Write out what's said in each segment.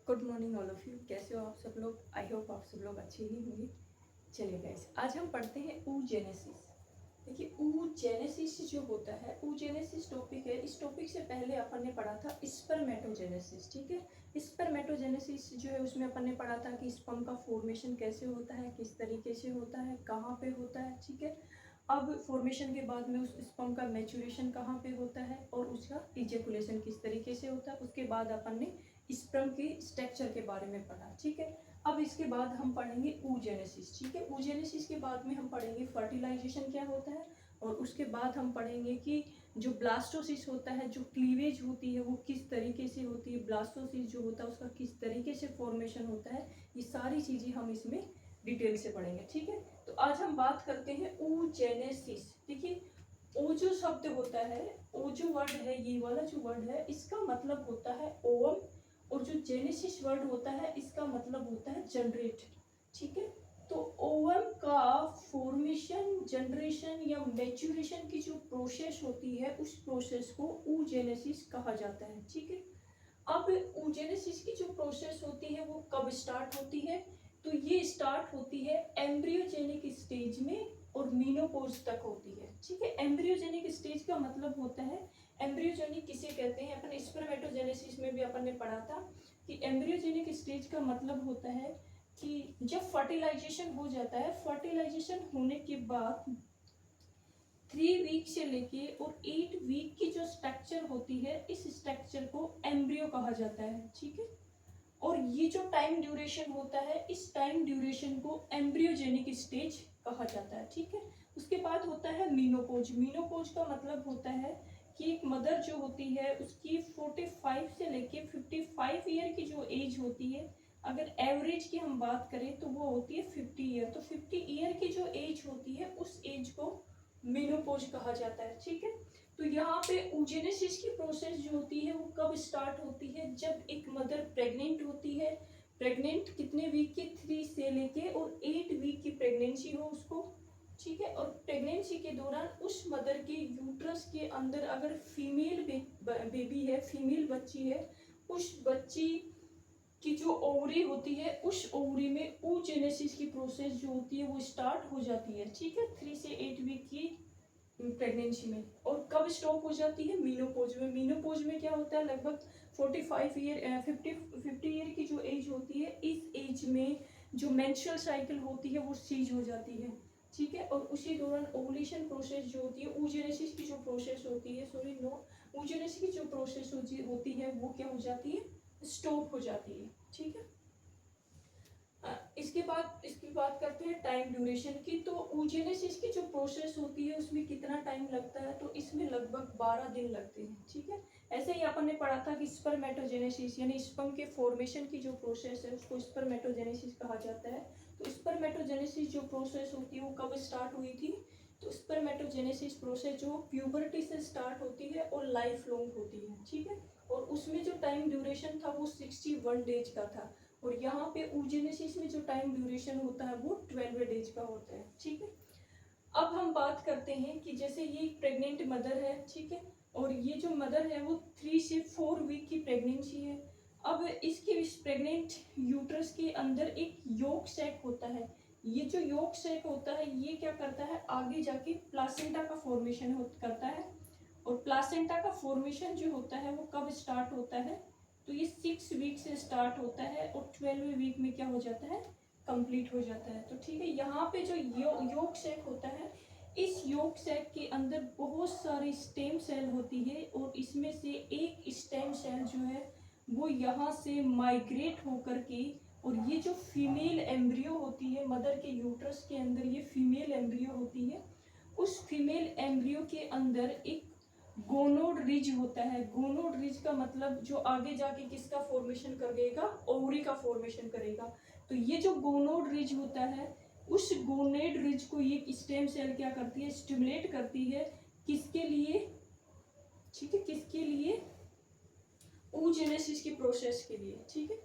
Good morning all of you. कैसे हो आप सब लोग? आई होप आप सब लोग अच्छे ही होंगे। चलिए गाइस, आज हम पढ़ते हैं oogenesis। देखिए, oogenesis जो होता है, oogenesis टॉपिक है। इस टॉपिक से पहले अपन ने पढ़ा था स्पर्मेटोजेनेसिस। ठीक है, स्पर्मेटोजेनेसिस जो है उसमें अपन ने पढ़ा था कि स्पर्म का फॉर्मेशन कैसे होता है, किस तरीके से होता है, कहाँ पे होता है। ठीक है, अब फॉर्मेशन के बाद में उस स्पर्म का मैच्योरेशन कहाँ पे होता है और उसका इजेकुलेशन किस तरीके से होता है। उसके बाद अपन ने स्पर्म के स्ट्रक्चर के बारे में पढ़ा। ठीक है, अब इसके बाद हम पढ़ेंगे oogenesis। ठीक है, oogenesis के बाद में हम पढ़ेंगे फर्टिलाइजेशन क्या होता है, और उसके बाद हम पढ़ेंगे कि जो ब्लास्टोसिस होता है, जो क्लीवेज होती है वो किस तरीके से होती है, ब्लास्टोसिस जो होता है उसका किस तरीके से फॉर्मेशन होता है। ये सारी चीज़ें हम इसमें डिटेल से पढ़ेंगे। ठीक है, तो आज हम बात करते हैं oogenesis। देखिए, ओ जो शब्द होता है, ओ जो वर्ड है, ये वाला जो वर्ड है, इसका मतलब होता है ओवम, और जो जेनेसिस वर्ड होता है इसका मतलब होता है जनरेट। ठीक है, तो ओवम का फॉर्मेशन, जनरेशन या मैच्योरेशन की जो प्रोसेस होती है उस प्रोसेस को oogenesis कहा जाता है। ठीक है, अब oogenesis की जो प्रोसेस होती है वो कब स्टार्ट होती है, तो ये स्टार्ट होती है एम्ब्रियोजेनिक स्टेज में और मीनोपॉज तक होती है। ठीक है, एम्ब्रियोजेनिक स्टेज का मतलब होता है, एम्ब्रियोजेनिक किसे कहते हैं, अपन स्पर्मेटोजेनेसिस में भी अपन ने पढ़ा था कि एम्ब्रियोजेनिक स्टेज का मतलब होता है कि जब फर्टिलाइजेशन हो जाता है, फर्टिलाइजेशन होने के बाद 3 वीक से लेके और 8 वीक की जो स्ट्रक्चर होती है, इस स्ट्रक्चर को एम्ब्रियो कहा जाता है। ठीक है, और ये जो टाइम ड्यूरेशन होता है, इस टाइम ड्यूरेशन को एम्ब्रियोजेनिक स्टेज कहा जाता है। ठीक है, उसके बाद होता है मीनोपॉज। मीनोपॉज का मतलब होता है कि एक मदर जो होती है उसकी 45 से लेके 55 ईयर की जो एज होती है, अगर एवरेज की हम बात करें तो वो होती है 50 ईयर। तो 50 ईयर की जो एज होती है उस एज को मेनोपॉज कहा जाता है। ठीक है, तो यहाँ पे oogenesis की प्रोसेस जो होती है वो कब स्टार्ट होती है, जब एक मदर प्रेग्नेंट होती है। प्रेग्नेंट कितने वीक की, 3 से लेके और 8 वीक की प्रेगनेंसी हो उसको। ठीक है, और प्रेगनेंसी के दौरान उस मदर के यूट्रस के अंदर अगर फीमेल बेबी है, फीमेल बच्ची है, उस बच्ची की जो ओवरी होती है, उस ओवरी में oogenesis की प्रोसेस जो होती है वो स्टार्ट हो जाती है। ठीक है, 3 से 8 वीक की प्रेगनेंसी में। और कब स्टॉप हो जाती है, मीनोपॉज में। मीनोपॉज में क्या होता है, लगभग 45 ईयर 50 ईयर की जो एज होती है, इस एज में जो मेंस्ट्रुअल साइकिल होती है वो सीज हो जाती है। ठीक है, और उसी दौरान ओवुलेशन प्रोसेस जो होती है, oogenesis की जो प्रोसेस होती है, सॉरी नो, oogenesis की जो प्रोसेस होती है वो क्या हो जाती है, स्टॉप हो जाती है। ठीक है, इसकी बात करते हैं टाइम ड्यूरेशन की। तो oogenesis की जो प्रोसेस होती है उसमें कितना टाइम लगता है, तो इसमें लगभग 12 दिन लगते हैं। ठीक है, ऐसे ही अपन ने पढ़ा था कि स्पर्मेटोजेनेसिस यानी स्पर्म के फॉर्मेशन की जो प्रोसेस है उसको स्पर्मेटोजेनेसिस कहा जाता है। तो स्पर्मेटोजेनेसिस जो प्रोसेस होती है वो कब स्टार्ट हुई थी, तो स्पर्मेटोजेनेसिस प्रोसेस जो प्यूबर्टी से स्टार्ट होती है और लाइफ लॉन्ग होती है। ठीक है, और उसमें जो टाइम ड्यूरेशन था वो 61 डेज का था, और यहाँ पे oogenesis में जो टाइम ड्यूरेशन होता है वो 12 डेज का होता है। ठीक है, अब हम बात करते हैं कि जैसे ये एक प्रेग्नेंट मदर है। ठीक है, और ये जो मदर है वो 3 से 4 वीक की प्रेगनेंसी है। अब इस प्रेग्नेंट यूट्रस के अंदर एक योक सैक होता है। ये जो योक सैक होता है ये क्या करता है, आगे जाके प्लासेंटा का फॉर्मेशन करता है। और प्लासेंटा का फॉर्मेशन जो होता है वो कब स्टार्ट होता है, तो ये 6 वीक से स्टार्ट होता है और 12वें वीक में क्या हो जाता है, कंप्लीट हो जाता है। तो ठीक है, यहाँ पे जो योक सैक होता है, इस योक सैक के अंदर बहुत सारी स्टेम सेल होती है, और इसमें से एक स्टेम सेल जो है वो यहाँ से माइग्रेट होकर के, और ये जो फीमेल एम्ब्रियो होती है मदर के यूट्रस के अंदर, ये फीमेल एम्ब्रियो होती है, उस फीमेल एम्ब्रियो के अंदर एक गोनोड रिज होता है। गोनोड रिज का मतलब जो आगे जाके किसका फॉर्मेशन करेगा, ओवरी का फॉर्मेशन करेगा। तो ये जो गोनोड रिज होता है, उस गोनेड रिज को ये स्टेम सेल क्या करती है, स्टिमुलेट करती है। किसके लिए, ठीक है, किसके लिए, oogenesis की प्रोसेस के लिए। ठीक है,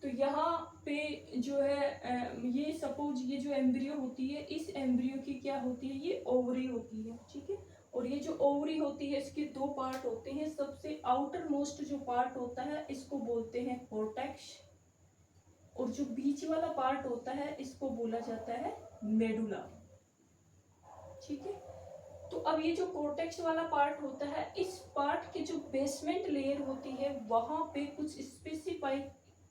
तो यहाँ पे जो है ये सपोज ये जो एम्ब्रियो होती है, इस एम्ब्रियो की क्या होती है, ये ओवरी होती है। ठीक है, और ये जो ओवरी होती है इसके दो पार्ट होते हैं। सबसे आउटर मोस्ट जो पार्ट होता है इसको बोलते हैं कोर्टेक्स, और जो बीच वाला पार्ट होता है इसको बोला जाता है मेडुला। ठीक है, तो अब ये जो कोर्टेक्स वाला पार्ट होता है, इस पार्ट के जो बेसमेंट लेयर होती है वहां पे कुछ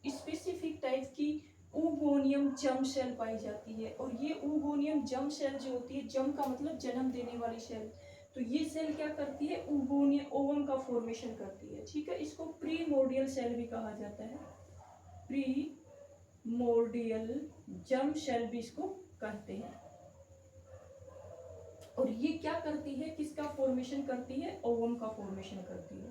स्पेसिफिक टाइप की ऊगोनियम जर्म सेल पाई जाती है। और ये ऊगोनियम जर्म सेल जो होती है, जर्म का मतलब जन्म देने वाली सेल, तो ये सेल क्या करती है, ऊगोनियम ओवम का फॉर्मेशन करती है। ठीक है, इसको प्रीमोर्डियल सेल भी कहा जाता है, प्रीमोर्डियल जर्म सेल भी इसको कहते हैं। और ये क्या करती है, किसका फॉर्मेशन करती है, ओवम का फॉर्मेशन करती है।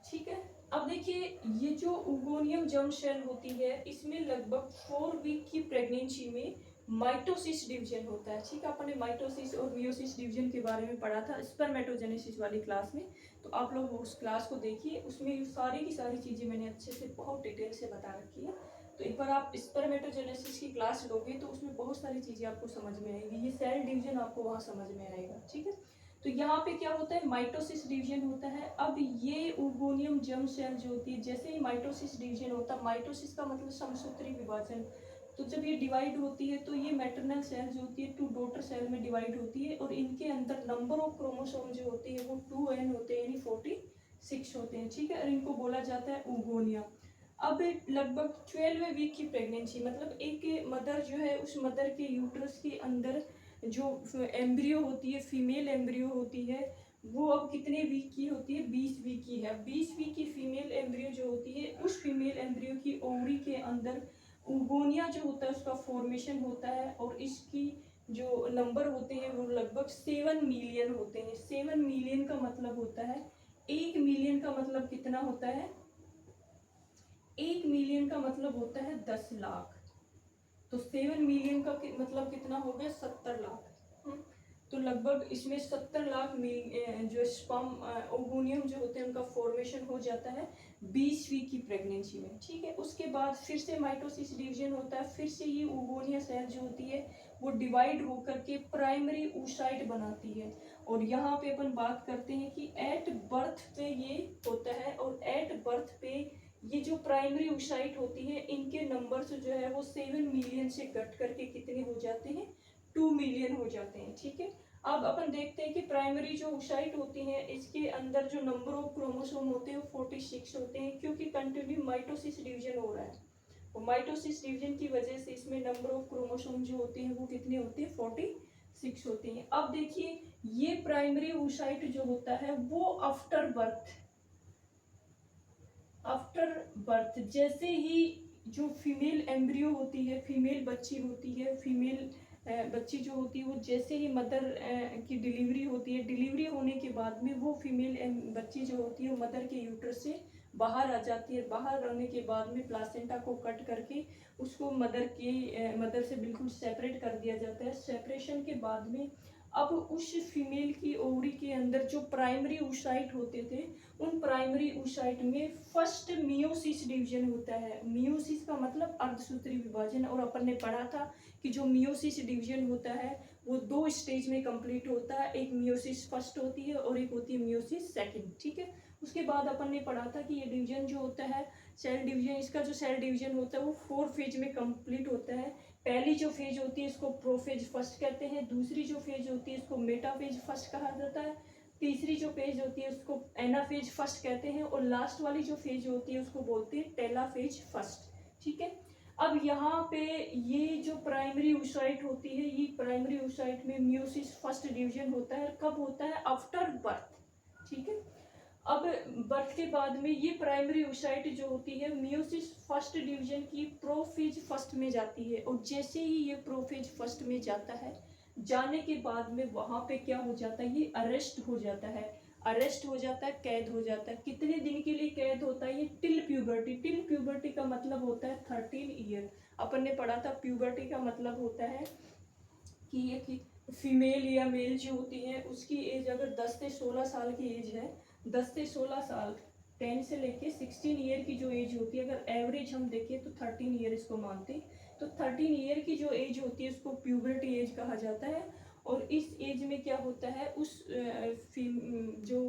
ठीक है, अब देखिए ये जो ऊगोनियम जर्म सेल होती है इसमें लगभग 4 वीक की प्रेगनेंसी में माइटोसिस डिवीजन होता है। ठीक है, आपने माइटोसिस और मियोसिस डिवीजन के बारे में पढ़ा था स्पर्मेटोजेनेसिस वाली क्लास में, तो आप लोग उस क्लास को देखिए, उसमें सारी की सारी चीज़ें मैंने अच्छे से बहुत डिटेल से बता रखी है। तो एक बार आप स्पर्मेटोजेनेसिस की क्लास लोगे तो उसमें बहुत सारी चीज़ें आपको समझ में आएंगी, ये सेल डिवीजन आपको वहाँ समझ में आएगा। ठीक है, तो यहाँ पे क्या होता है, माइटोसिस डिवीजन होता है। अब ये ऊगोनियम जर्म सेल जो होती है, जैसे ही माइटोसिस डिवीजन होता है, माइटोसिस का मतलब समसूत्री विभाजन, तो जब ये डिवाइड होती है तो ये मैटरनल सेल जो होती है 2 डॉटर सेल में डिवाइड होती है, और इनके अंदर नंबर ऑफ क्रोमोसोम जो होती है वो 2n होते हैं, यानी 46 होते हैं। ठीक है, और इनको बोला जाता है ऊगोनिया। अब लगभग 12वें वीक की प्रेगनेंसी, मतलब एक मदर जो है, उस मदर के यूट्रस के अंदर जो एम्ब्रियो होती है, फीमेल एम्ब्रियो होती है, वो अब कितने वीक की होती है, 20 वीक की है। 20 वीक की फीमेल एम्ब्रियो जो होती है, उस फीमेल एम्ब्रियो की ओवरी के अंदर ऊगोनिया जो होता है उसका फॉर्मेशन होता है, और इसकी जो नंबर होते हैं वो लगभग 7 मिलियन होते हैं। 7 मिलियन का मतलब होता है, 1 मिलियन का मतलब कितना होता है, 1 मिलियन का मतलब होता है 10 लाख, तो 7 मिलियन का मतलब कितना हो गया, 70 लाख। तो लगभग इसमें 70 लाख जो स्पर्म ओवोनियम जो होते हैं उनका फॉर्मेशन हो जाता है 20 वीक की प्रेगनेंसी में। ठीक है, उसके बाद फिर से माइटोसिस डिवीजन होता है, फिर से ये ओवोनिया सेल जो होती है वो डिवाइड होकर के प्राइमरी oocyte बनाती है। और यहाँ पे अपन बात करते हैं कि एट बर्थ पे ये होता है, और एट बर्थ पे ये जो प्राइमरी oocyte होती है इनके नंबर्स जो है वो 7 मिलियन से घट करके कितने हो जाते हैं, 2 मिलियन हो जाते हैं। ठीक है, अब अपन देखते हैं कि प्राइमरी जो oocyte होती है इसके अंदर जो नंबर ऑफ क्रोमोसोम होते हैं वो 46 होते हैं, क्योंकि कंटिन्यू माइटोसिस डिवीजन हो रहा है। और माइटोसिस डिवीजन की वजह से इसमें नंबर ऑफ क्रोमोसोम जो होते हैं वो कितने होते हैं, 46 होते हैं। अब देखिए ये प्राइमरी oocyte जो होता है वो आफ्टर बर्थ जैसे ही जो फीमेल एम्ब्रियो होती है, फीमेल बच्ची होती है, फीमेल बच्ची जो होती है वो जैसे ही मदर की डिलीवरी होती है, डिलीवरी होने के बाद में वो फीमेल बच्ची जो होती है वो मदर के यूट्रस से बाहर आ जाती है। बाहर आने के बाद में प्लासेंटा को कट करके उसको मदर से बिल्कुल सेपरेट कर दिया जाता है। सेपरेशन के बाद में अब उस फीमेल की ओवरी के अंदर जो प्राइमरी oocyte होते थे, उन प्राइमरी oocyte में फर्स्ट मियोसिस डिवीजन होता है। मियोसिस का मतलब अर्धसूत्री विभाजन, और अपन ने पढ़ा था कि जो मियोसिस डिवीजन होता है वो 2 स्टेज में कंप्लीट होता है, एक मियोसिस फर्स्ट होती है और एक होती है मियोसिस सेकंड। ठीक है, उसके बाद अपन ने पढ़ा था कि ये डिवीजन जो होता है सेल डिवीजन, इसका जो सेल डिवीजन होता है वो 4 फेज में कंप्लीट होता है। पहली जो फेज होती है इसको प्रोफेज फर्स्ट कहते हैं, दूसरी जो फेज होती है इसको मेटाफेज फर्स्ट कहा जाता है, तीसरी जो फेज होती है उसको एनाफेज फर्स्ट कहते हैं, और लास्ट वाली जो फेज होती है उसको बोलते हैं टेलाफेज फर्स्ट। ठीक है, अब यहाँ पे ये जो प्राइमरी oocyte होती है, ये प्राइमरी oocyte में मियोसिस फर्स्ट डिवीजन होता है। कब होता है, आफ्टर बर्थ। ठीक है, अब बर्थ के बाद में ये प्राइमरी oocyte जो होती है मियोसिस फर्स्ट डिवीजन की प्रोफेज फर्स्ट में जाती है, और जैसे ही ये प्रोफेज फर्स्ट में जाता है, जाने के बाद में वहां पे क्या हो जाता है, ये अरेस्ट हो जाता है। अरेस्ट हो जाता है, कैद हो जाता है। कितने दिन के लिए कैद होता है, ये टिल प्यूबर्टी। टिल प्यूबर्टी का मतलब होता है 13 ईयर। अपन ने पढ़ा था प्यूबर्टी का मतलब होता है कि ये फीमेल या मेल जो होती है उसकी एज अगर 10 से 16 साल की एज है, 10 से 16 साल, 10 से लेके 16 ईयर की जो एज होती है, अगर एवरेज हम देखें तो 13 ईयर इसको मानते हैं, तो 13 ईयर की जो एज होती है उसको प्यूबर्टी एज कहा जाता है। और इस एज में क्या होता है, उस जो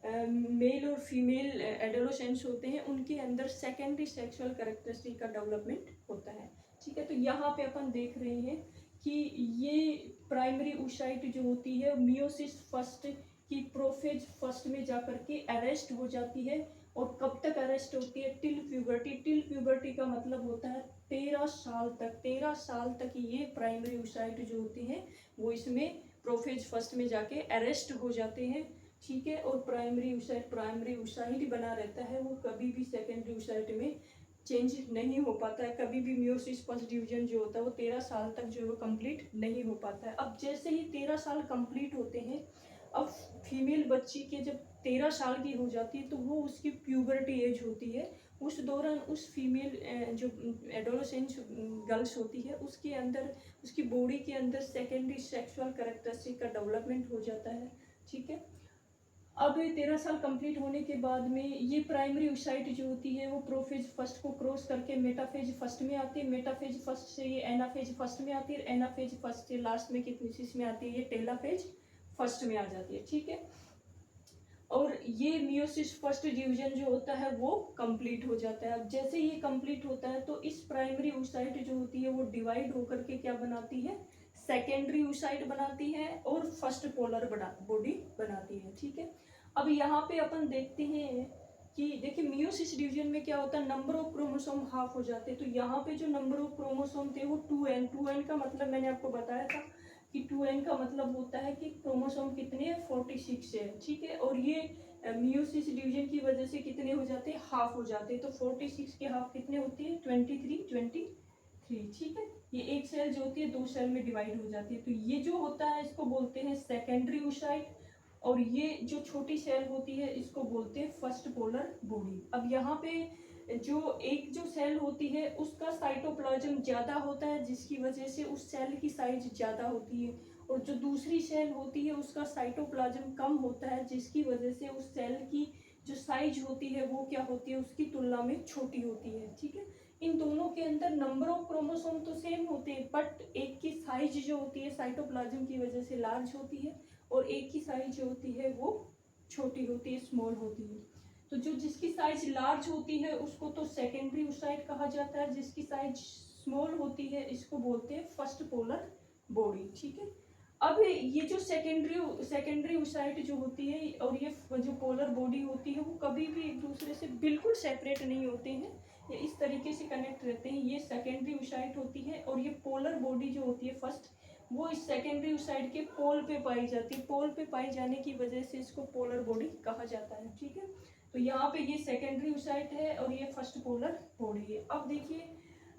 मेल और फीमेल एडोलेसेंट्स होते हैं उनके अंदर सेकेंडरी सेक्सुअल कैरेक्टरिस्टिक का डेवलपमेंट होता है। ठीक है, तो यहाँ पे अपन देख रहे हैं कि ये प्राइमरी oocyte जो होती है मियोसिस फर्स्ट की प्रोफेज फर्स्ट में जाकर के अरेस्ट हो जाती है। और कब तक अरेस्ट होती है, टिल प्यूबर्टी। टिल प्यूबर्टी का मतलब होता है 13 साल तक। 13 साल तक ये प्राइमरी oocyte जो होती हैं वो इसमें प्रोफेज फर्स्ट में जाके अरेस्ट हो जाते हैं। ठीक है, और प्राइमरी oocyte बना रहता है, वो कभी भी सेकेंडरी oocyte में चेंज नहीं हो पाता है। कभी भी मियोसिस फर्स्ट डिवीजन जो होता है वो 13 साल तक जो है वो कंप्लीट नहीं हो पाता है। अब जैसे ही 13 साल कंप्लीट होते हैं, अब फीमेल बच्ची के जब 13 साल की हो जाती है तो वो उसकी प्यूबर्टी एज होती है। उस दौरान उस फीमेल जो एडोलेसेंट गर्ल्स होती है उसके अंदर, उसकी बॉडी के अंदर सेकेंडरी सेक्सुअल कैरेक्टरिस्टिक का डेवलपमेंट हो जाता है। ठीक है, अब 13 साल कंप्लीट होने के बाद में ये प्राइमरी oocyte जो होती है वो प्रोफेज फर्स्ट को क्रॉस करके मेटाफेज फर्स्ट में आती है। मेटाफेज फर्स्ट से ये एनाफेज फर्स्ट में आती है। एनाफेज फर्स्ट से लास्ट में किस में आती है, ये टेलाफेज फर्स्ट में आ जाती है। ठीक है, और ये मियोसिस फर्स्ट डिवीजन जो होता है वो कंप्लीट हो जाता है। अब जैसे ये कंप्लीट होता है तो इस प्राइमरी oocyte जो होती है वो डिवाइड होकर के क्या बनाती है, सेकेंडरी oocyte बनाती है और फर्स्ट पोलर बॉडी बनाती है। ठीक है, अब यहाँ पे अपन देखते हैं कि देखिए मियोसिस डिवीजन में क्या होता है, नंबर ऑफ क्रोमोसोम हाफ हो जाते हैं। तो यहाँ पे जो नंबर ऑफ क्रोमोसोम थे वो 2n। 2n का मतलब मैंने आपको बताया था कि 2n का मतलब होता है कि क्रोमोसोम कितने हैं, 46 है। ठीक है, और ये मियोसिस डिवीजन की वजह से कितने हो जाते हैं, हाफ हो जाते हैं। तो 46 के हाफ कितने होती है, 23। ठीक है, ये एक सेल जो होती है 2 सेल में डिवाइड हो जाती है। तो ये जो होता है इसको बोलते हैं सेकेंडरी oocyte, और ये जो छोटी सेल होती है इसको बोलते हैं फर्स्ट पोलर बॉडी। अब यहाँ पे जो सेल होती है उसका साइटोप्लाज्म ज़्यादा होता है जिसकी वजह से उस सेल की साइज ज़्यादा होती है, और जो दूसरी सेल होती है उसका साइटोप्लाज्म कम होता है जिसकी वजह से उस सेल की जो साइज होती है वो क्या होती है, उसकी तुलना में छोटी होती है। ठीक है, इन दोनों के अंदर नंबर ऑफ क्रोमोसोम तो सेम होते हैं, बट एक की साइज जो होती है साइटोप्लाज्म की वजह से लार्ज होती है और एक की साइज जो होती है वो छोटी होती है, स्मॉल होती है। तो जो जिसकी साइज लार्ज होती है उसको तो सेकेंडरी oocyte कहा जाता है, जिसकी साइज स्मॉल होती है इसको बोलते हैं फर्स्ट पोलर बॉडी। ठीक है, अब ये जो सेकेंडरी oocyte जो होती है और ये जो पोलर बॉडी होती है वो कभी भी एक दूसरे से बिल्कुल सेपरेट नहीं होते हैं, ये इस तरीके से कनेक्ट रहते हैं। ये सेकेंडरी oocyte होती है और ये पोलर बॉडी जो होती है फर्स्ट, वो इस सेकेंडरी oocyte के पोल पे पाई जाती है। पोल पे पाई जाने की वजह से इसको पोलर बॉडी कहा जाता है। ठीक है, तो यहाँ पे ये सेकेंडरी oocyte है और ये फर्स्ट पोलर बॉडी है। अब देखिए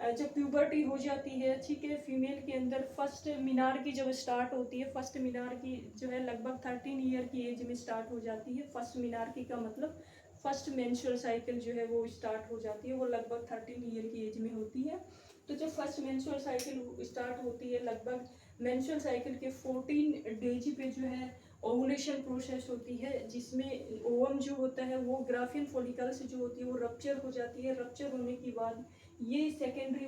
जब प्यूबर्टी हो जाती है, ठीक है, फीमेल के अंदर फर्स्ट मीनार की जब स्टार्ट होती है, फर्स्ट मीनार की जो है लगभग 13 ईयर की एज में स्टार्ट हो जाती है। फर्स्ट मीनार की का मतलब फर्स्ट मेंस्ट्रुअल साइकिल जो है वो स्टार्ट हो जाती है, वो लगभग 13 ईयर की एज में होती है। तो जब फर्स्ट मेंस्ट्रुअल साइकिल स्टार्ट होती है, लगभग मेंस्ट्रुअल साइकिल के 14 डेज पे जो है ओवुलेशन प्रोसेस होती है, जिसमें ओवम जो होता है वो ग्राफियन फॉलिकल्स जो होती है वो रप्चर हो जाती है। रप्चर होने के बाद ये सेकेंडरी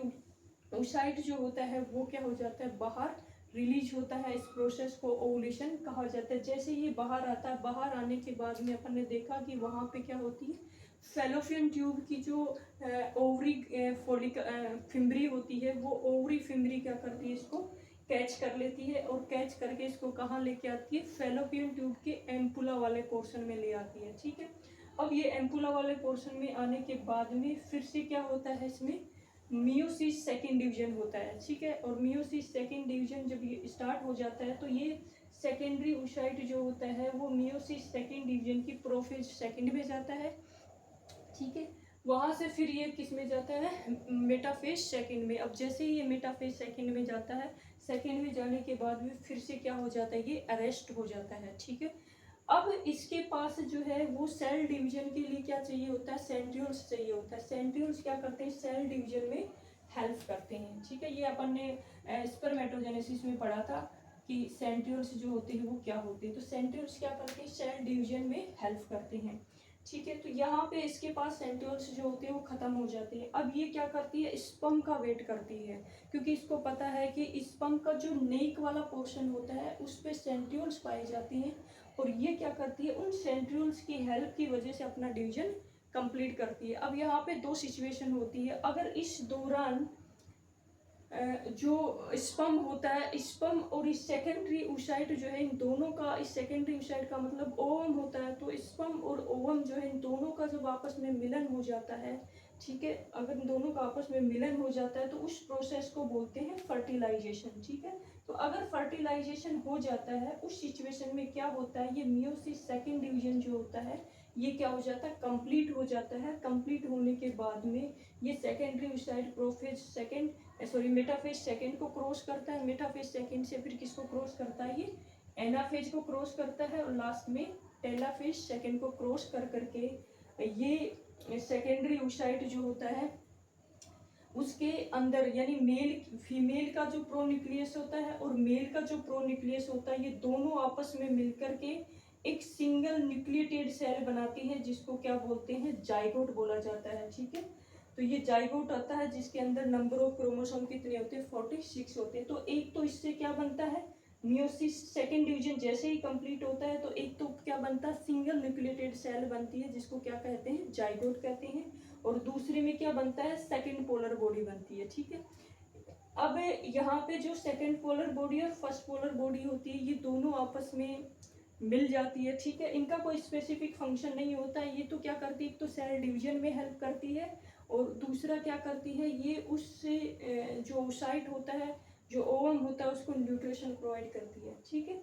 oocyte जो होता है वो क्या हो जाता है, बाहर रिलीज होता है। इस प्रोसेस को ओवुलेशन कहा जाता है। जैसे ये बाहर आता है, बाहर आने के बाद में अपन ने देखा कि वहाँ पे क्या होती है, फेलोपियन ट्यूब की जो ओवरी फिम्बरी होती है, वो ओवरी फिम्बरी क्या करती है, इसको कैच कर लेती है और कैच करके इसको कहाँ लेके आती है, फेलोपियन ट्यूब के एम्पुला वाले पोर्शन में ले आती है। ठीक है, अब ये एम्पुला वाले पोर्शन में आने के बाद में फिर से क्या होता है, इसमें मियोसिस सेकेंड डिवीजन होता है। ठीक है, और मियोसिस सेकेंड डिवीजन जब ये स्टार्ट हो जाता है तो ये सेकेंडरी oocyte जो होता है वो मियोसिस सेकेंड डिवीजन की प्रोफेज सेकेंड में जाता है। ठीक है, वहाँ से फिर ये किस में जाता है, मेटाफेज सेकेंड में। अब जैसे ही ये मेटाफेज सेकेंड में जाता है, सेकेंड में जाने के बाद में फिर से क्या हो जाता है, ये अरेस्ट हो जाता है। ठीक है, अब इसके पास जो है वो सेल डिवीजन के लिए क्या चाहिए होता है, सेंट्रियोल्स चाहिए होता है। सेंट्रियोल्स क्या करते हैं, सेल डिवीजन में हेल्प करते हैं। ठीक है, ये अपन ने स्पर्मेटोजेनेसिस में पढ़ा था कि सेंट्रियोल्स जो होते हैं वो क्या होते हैं। तो सेंट्रियोल्स क्या करते हैं, सेल डिवीजन में हेल्प करते हैं। ठीक है। तो यहाँ पे इसके पास सेंट्रियोल्स जो होते हैं वो खत्म हो जाते हैं। अब ये क्या करती है, स्पर्म का वेट करती है, क्योंकि इसको पता है कि स्पर्म का जो नेक वाला पोर्शन होता है उस पे सेंट्रियोल्स पाए जाते हैं, और ये क्या करती है, उन सेंट्रियोल्स की हेल्प की वजह से अपना डिवीजन कंप्लीट करती है। अब यहाँ पे दो सिचुएशन होती है, अगर इस दौरान जो स्पर्म होता है, स्पर्म और इस सेकेंडरी oocyte जो है, इन दोनों का, इस सेकेंडरी oocyte का मतलब ओवम होता है, तो स्पर्म और ओवम जो है इन दोनों का जब आपस में मिलन हो जाता है, ठीक है, अगर इन दोनों का आपस में मिलन हो जाता है तो उस प्रोसेस को बोलते हैं फर्टिलाइजेशन। ठीक है। तो अगर फर्टिलाइजेशन हो जाता है उस सिचुएशन में क्या होता है, ये मियोसिस सेकेंड डिवीजन जो होता है ये क्या हो जाता है, कंप्लीट हो जाता है। कंप्लीट होने के बाद में ये secondary oocyte prophase second metaphase second को क्रॉस करता है, मेटाफेज सेकेंड से फिर किसको क्रॉस करता है, ये एनाफेज को क्रॉस करता है, और लास्ट में टेलाफेज सेकेंड को क्रॉस कर करके ये सेकेंडरी oocyte जो होता है उसके अंदर, यानी मेल फीमेल का जो प्रोन्यूक्लियस होता है और मेल का जो प्रोन्यूक्लियस होता है, ये दोनों आपस में मिलकर के एक सिंगल न्यूक्लिएटेड सेल बनाती है, जिसको क्या बोलते हैं, जाइगोट बोला जाता है। ठीक है। तो ये जाइगोट आता है जिसके अंदर नंबर ऑफ क्रोमोसोम कितने होते हैं, 46 होते हैं। तो एक तो इससे क्या बनता है, मियोसिस सेकेंड डिवीजन जैसे ही कंप्लीट होता है तो एक तो क्या बनता है, सिंगल न्यूक्लिएटेड सेल बनती है जिसको क्या कहते हैं, जाइगोट कहते हैं, और दूसरे में क्या बनता है, सेकेंड पोलर बॉडी बनती है। ठीक है। अब यहाँ पे जो सेकेंड पोलर बॉडी और फर्स्ट पोलर बॉडी होती है ये दोनों आपस में मिल जाती है। ठीक है। इनका कोई स्पेसिफिक फंक्शन नहीं होता है, ये तो क्या करती है, एक तो सेल डिवीजन में हेल्प करती है, और दूसरा क्या करती है, ये उससे जो oocyte होता है, जो ओवम होता है, उसको न्यूट्रिशन प्रोवाइड करती है। ठीक है।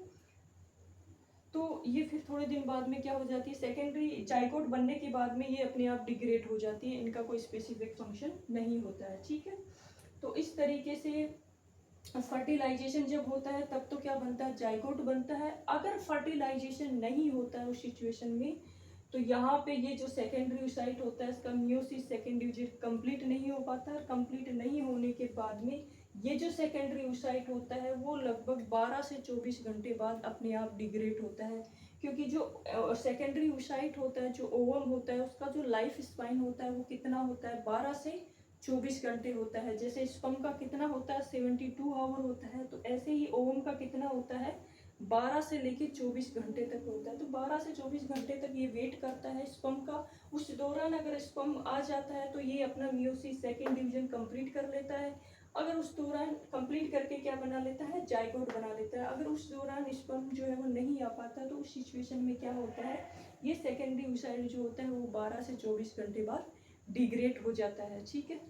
तो ये फिर थोड़े दिन बाद में क्या हो जाती है, सेकेंडरी जाइगोट बनने के बाद में ये अपने आप डिग्रेड हो जाती है, इनका कोई स्पेसिफिक फंक्शन नहीं होता है। ठीक है। तो इस तरीके से फर्टिलाइजेशन जब होता है तब तो क्या बनता है, जाइगोट बनता है। अगर फर्टिलाइजेशन नहीं होता है उस सिचुएशन में, तो यहाँ पे ये जो सेकेंडरी oocyte होता है इसका मियोसिस सेकेंड डिवीजन कंप्लीट नहीं हो पाता, और कंप्लीट नहीं होने के बाद में ये जो सेकेंडरी oocyte होता है वो लगभग 12 से 24 घंटे बाद अपने आप डिग्रेड होता है, क्योंकि जो सेकेंडरी oocyte होता है, जो ओवम होता है, उसका जो लाइफ स्पाइन होता है वो कितना होता है, 12 से 24 घंटे होता है। जैसे स्पर्म का कितना होता है, 72 आवर होता है, तो ऐसे ही ओवम का कितना होता है, 12 से लेके 24 घंटे तक होता है। तो 12 से 24 घंटे तक ये वेट करता है स्पर्म का। उस दौरान अगर स्पर्म आ जाता है तो ये अपना मियोसिस सेकेंड डिवीजन कंप्लीट कर लेता है। अगर उस दौरान कंप्लीट करके क्या बना लेता है, जाइगोट बना लेता है। अगर उस दौरान स्पर्म जो है वो नहीं आ पाता तो उस सिचुएशन में क्या होता है, ये सेकेंडरी oocyte जो होता है वो 12 से 24 घंटे बाद डिग्रेड हो जाता है। ठीक है,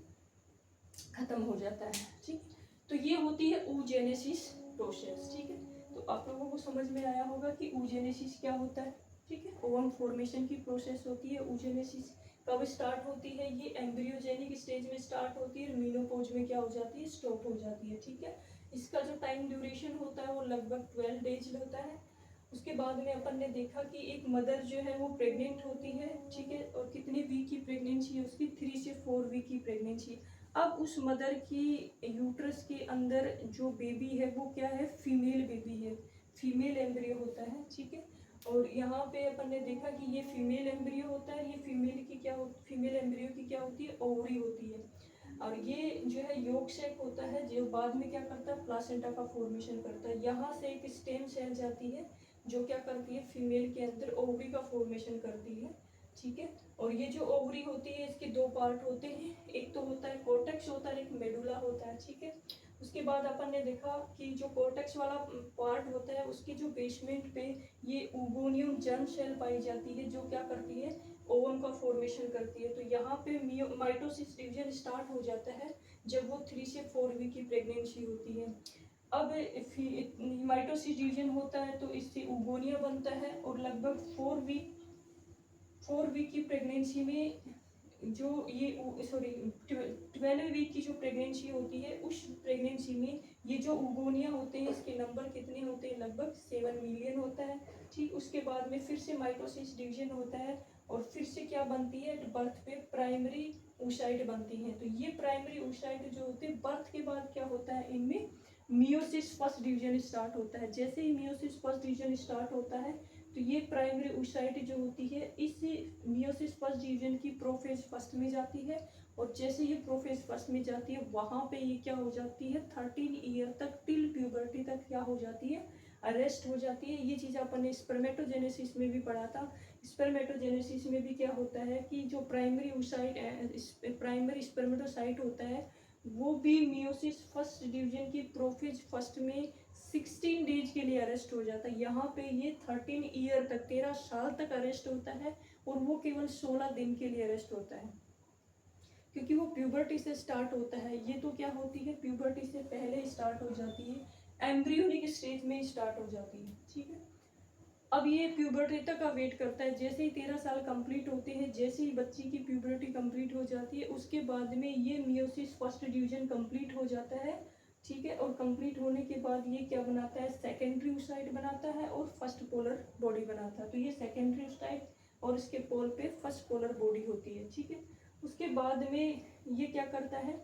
खत्म हो जाता है। ठीक, तो ये होती है oogenesis प्रोसेस। ठीक है। तो आप लोगों को समझ में आया होगा कि oogenesis क्या होता है। ठीक है। ओवम फॉर्मेशन की प्रोसेस होती है। oogenesis कब स्टार्ट होती है, ये एम्ब्रियोजेनिक स्टेज में स्टार्ट होती है, मीनोपॉज में क्या हो जाती है, स्टॉप हो जाती है। ठीक है। इसका जो टाइम ड्यूरेशन होता है वो लगभग 12 डेज होता है। उसके बाद में अपन ने देखा कि एक मदर जो है वो प्रेग्नेंट होती है। ठीक है। और कितनी वीक की प्रेगनेंसी है उसकी, 3 से 4 वीक की प्रेगनेंसी। अब उस मदर की यूट्रस के अंदर जो बेबी है वो क्या है, फीमेल बेबी है, फीमेल एम्ब्रियो होता है। ठीक है। और यहाँ पे अपन ने देखा कि ये फीमेल एम्ब्रियो होता है, ये फीमेल एम्ब्रियो की क्या होती है, ओवरी होती है। और ये जो है योग शेक होता है जो बाद में क्या करता है, प्लासेंटा का फॉर्मेशन करता है। यहाँ से एक स्टेम सेल जाती है जो क्या करती है, फीमेल के अंदर ओवरी का फॉर्मेशन करती है। ठीक है। और ये जो ओवरी होती है इसके दो पार्ट होते हैं, एक तो होता है कोर्टेक्स होता है, एक मेडुला होता है। ठीक है। उसके बाद अपन ने देखा कि जो कोर्टेक्स वाला पार्ट होता है उसकी जो बेसमेंट पे ये ओगोनियम जर्म सेल पाई जाती है जो क्या करती है, ओवम का फॉर्मेशन करती है। तो यहाँ पे माइटोसिस डिवीजन स्टार्ट हो जाता है जब वो 3 से 4 वीक की प्रेगनेंसी होती है। अब माइटोसिस डिवीजन होता है तो इससे ओगोनिया बनता है, और लगभग 4 वीक की प्रेगनेंसी में जो ये 12 वीक की जो प्रेगनेंसी होती है उस प्रेगनेंसी में ये जो ओगोनिया होते हैं इसके नंबर कितने होते हैं, लगभग 7 मिलियन होता है। ठीक, उसके बाद में फिर से माइटोसिस डिवीजन होता है और फिर से क्या बनती है, बर्थ पे प्राइमरी oocyte बनती है। तो ये प्राइमरी oocyte जो होते हैं बर्थ के बाद क्या होता है, इनमें मियोसिस फर्स्ट डिवीजन स्टार्ट होता है। जैसे ही मियोसिस फर्स्ट डिवीजन स्टार्ट होता है तो तो ये प्राइमरी oocyte जो होती है इस मियोसिस फर्स्ट डिवीजन की प्रोफेज फर्स्ट में जाती है, और जैसे ये प्रोफेज फर्स्ट में जाती है वहाँ पे ये क्या हो जाती है 13 ईयर तक टिल प्यूबर्टी तक क्या हो जाती है, अरेस्ट हो जाती है। ये चीज़ अपन ने स्पर्मेटोजेनेसिस में भी पढ़ा था। स्पर्मेटोजेनेसिस में भी क्या होता है कि जो प्राइमरी oocyte प्राइमरी स्पर्मेटोसाइट होता है वो भी मियोसिस फर्स्ट डिवीजन की प्रोफेज फर्स्ट में 16 डेज के लिए अरेस्ट हो जाता है। यहाँ पे ये 13 ईयर तक 13 साल तक अरेस्ट होता है, और वो केवल 16 दिन के लिए अरेस्ट होता है, क्योंकि वो प्यूबर्टी से स्टार्ट होता है। ये तो क्या होती है प्यूबर्टी से पहले स्टार्ट हो जाती है, एम्ब्रियोनिक स्टेज में स्टार्ट हो जाती है, ठीक है। अब ये प्यूबर्टी तक का वेट करता है, जैसे ही 13 साल कंप्लीट होते हैं, जैसे ही बच्ची की प्यूबर्टी कंप्लीट हो जाती है उसके बाद में ये मियोसिस फर्स्ट डिवीजन कंप्लीट हो जाता है, ठीक है। और कंप्लीट होने के बाद ये क्या बनाता है, सेकेंडरी oocyte बनाता है और फर्स्ट पोलर बॉडी बनाता है। तो ये सेकेंडरी oocyte और इसके पोल पे फर्स्ट पोलर बॉडी होती है, ठीक है। उसके बाद में ये क्या करता है,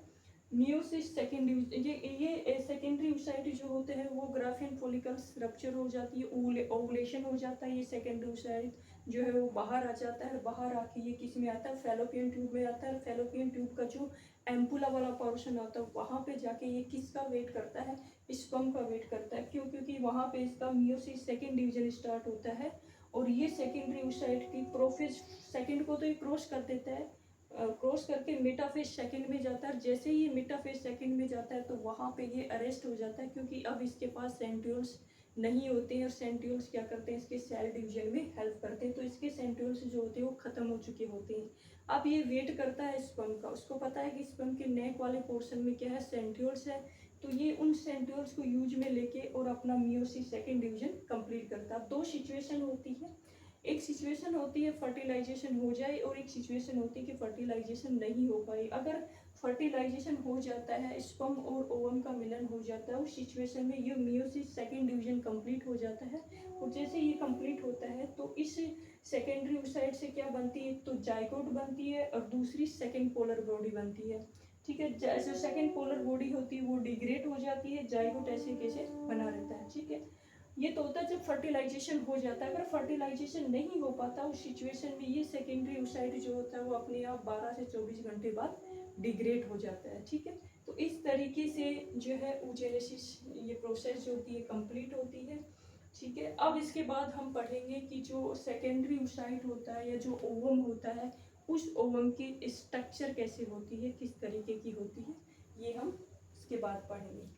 मियोसिस सेकेंड ये सेकेंडरी oocyte जो होते हैं वो ग्राफियन फॉलिकल्स रप्चर हो जाती है, ओवुलेशन हो जाता है, ये सेकेंडरी oocyte जो है वो बाहर आ जाता है। बाहर आके ये किस में आता है, फैलोपियन ट्यूब में आता है। फैलोपियन ट्यूब का जो एम्पुला वाला पोर्शन आता है वहाँ पे जाके ये किसका वेट करता है, स्पर्म का वेट करता है। क्यों, क्योंकि वहाँ पे इसका मियोसिस सेकेंड डिवीजन स्टार्ट होता है, और ये सेकेंडरी oocyte की प्रोफेज सेकेंड को तो ये क्रॉस कर देता है, क्रॉस करके मेटाफेज सेकंड में जाता है। जैसे ही मेटाफेज सेकंड में जाता है तो वहाँ पे ये अरेस्ट हो जाता है, क्योंकि अब इसके पास सेंट्रियोल्स नहीं होते हैं, और सेंट्रियोल्स क्या करते हैं, इसके सेल डिवीजन में हेल्प करते हैं। तो इसके सेंट्रियोल्स जो होते हैं वो खत्म हो चुके होते हैं। अब ये वेट करता है स्पर्म का, उसको पता है कि स्पर्म के नेक वाले पोर्शन में क्या है, सेंट्रियोल्स है। तो ये उन सेंट्रियोल्स को यूज में लेके और अपना मियोसिस सेकेंड डिवीजन कंप्लीट करता है। दो सिचुएशन होती है, एक सिचुएशन होती है फर्टिलाइजेशन हो जाए, और एक सिचुएशन होती है कि फर्टिलाइजेशन नहीं हो पाए। अगर फर्टिलाइजेशन हो जाता है, स्पर्म और ओवम का मिलन हो जाता है, उस सिचुएशन में ये मियोसिस सेकेंड डिवीजन कंप्लीट हो जाता है। और जैसे ये कंप्लीट होता है तो इस सेकेंडरी oocyte से क्या बनती है, तो जाइगोट बनती है, और दूसरी सेकेंड पोलर बॉडी बनती है, ठीक है। जो सेकेंड पोलर बॉडी होती है वो डिग्रेड हो जाती है, जाइगोट ऐसे कैसे बना रहता है, ठीक है। ये तो होता है जब फर्टिलाइजेशन हो जाता है। अगर फर्टिलाइजेशन नहीं हो पाता उस सिचुएशन में ये सेकेंडरी oocyte जो होता है वो अपने आप 12 से 24 घंटे बाद डिग्रेड हो जाता है, ठीक है। तो इस तरीके से जो है oogenesis ये प्रोसेस जो होती है कंप्लीट होती है, ठीक है। अब इसके बाद हम पढ़ेंगे कि जो सेकेंडरी oocyte होता है या जो ओवम होता है, उस ओवम की स्ट्रक्चर कैसे होती है, किस तरीके की होती है, ये हम इसके बाद पढ़ेंगे।